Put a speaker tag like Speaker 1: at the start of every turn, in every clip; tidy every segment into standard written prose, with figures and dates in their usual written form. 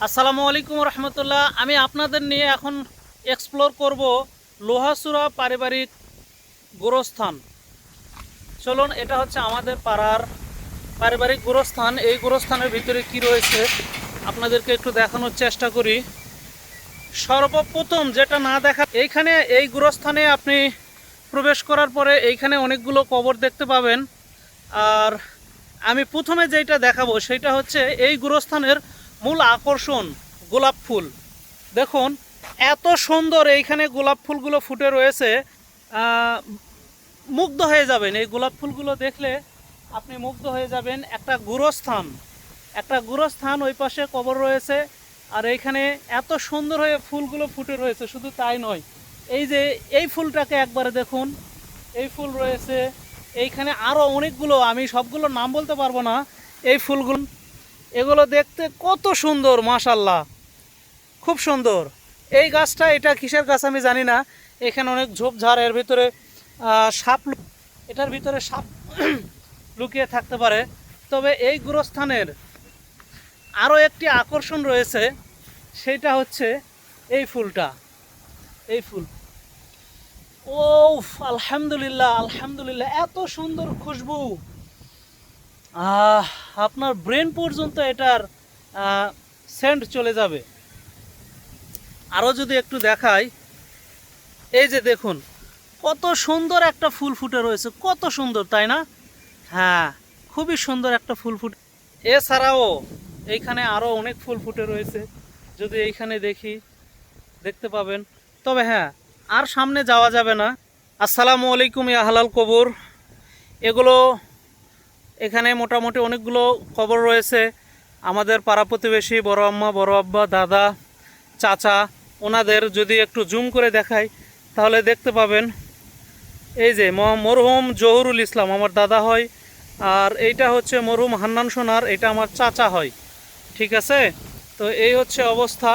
Speaker 1: আসসালামু আলাইকুম রহমতুল্লাহ। আমি আপনাদের নিয়ে এখন এক্সপ্লোর করব লোহাসুরা পারিবারিক গোরস্থান। চলুন, এটা হচ্ছে আমাদের পাড়ার পারিবারিক গোরস্থান। এই গোরস্থানের ভিতরে কি রয়েছে আপনাদেরকে একটু দেখানোর চেষ্টা করি। সর্বপ্রথম যেটা না দেখা, এইখানে এই গোরস্থানে আপনি প্রবেশ করার পরে এইখানে অনেকগুলো কবর দেখতে পাবেন। আর আমি প্রথমে যেটা দেখাবো সেটা হচ্ছে এই গোরস্থানের মূল আকর্ষণ গোলাপ ফুল। দেখুন, এত সুন্দর এইখানে গোলাপ ফুলগুলো ফুটে রয়েছে, মুগ্ধ হয়ে যাবেন। এই গোলাপ ফুলগুলো দেখলে আপনি মুগ্ধ হয়ে যাবেন। একটা গুরুস্থান, ওই পাশে কবর রয়েছে, আর এইখানে এত সুন্দর হয়ে ফুলগুলো ফুটে রয়েছে। শুধু তাই নয়, এই যে এই ফুলটাকে একবারে দেখুন, এই ফুল রয়েছে এইখানে আরও অনেকগুলো, আমি সবগুলো নাম বলতে পারবো না। এই ফুলগুলো, এগুলো দেখতে কত সুন্দর, মাশাল্লাহ, খুব সুন্দর। এই গাছটা, এটা কিসের গাছ আমি জানি না। এখানে অনেক ঝোপঝাড়, এর ভিতরে সাপ, এটার ভিতরে সাপ লুকিয়ে থাকতে পারে। তবে এই গোরস্থানের আরও একটি আকর্ষণ রয়েছে, সেটা হচ্ছে এই ফুলটা। এই ফুল, ও আলহামদুলিল্লাহ আলহামদুলিল্লাহ, এত সুন্দর খুশবু, আপনার ব্রেন পর্যন্ত এটার সেন্ট চলে যাবে। আরও যদি একটু দেখাই, এই যে দেখুন কত সুন্দর একটা ফুল ফুটে রয়েছে, কত সুন্দর, তাই না? হ্যাঁ, খুবই সুন্দর একটা ফুল ফুটে। এছাড়াও এইখানে আরও অনেক ফুল ফুটে রয়েছে, যদি এইখানে দেখতে পাবেন। তবে হ্যাঁ, আর সামনে যাওয়া যাবে না। আসসালামু আলাইকুম ইয়া হালাল কবর। এগুলো এখানে মোটামুটি অনেকগুলো কবর রয়েছে। আমাদের পাড়া প্রতিবেশী, বড় আম্মা, বড় আব্বা, দাদা, চাচা, ওনাদের যদি একটু জুম করে দেখাই তাহলে দেখতে পাবেন। এই যে মরহুম জহুরুল ইসলাম আমার দাদা হয়, আর এইটা হচ্ছে মরহুম হান্নান সোনার, এটা আমার চাচা হয়। ঠিক আছে, তো এই হচ্ছে অবস্থা।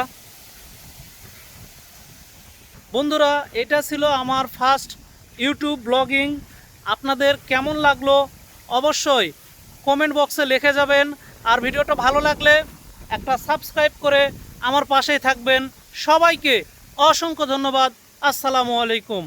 Speaker 1: বন্ধুরা, এটা ছিল আমার ফার্স্ট ইউটিউব ব্লগিং। আপনাদের কেমন লাগলো অবশ্যই কমেন্ট বক্সে লিখে যাবেন। আর ভিডিওটা ভালো লাগলে একটা সাবস্ক্রাইব করে আমার পাশেই থাকবেন। সবাইকে অসংখ্য ধন্যবাদ। আসসালামু আলাইকুম।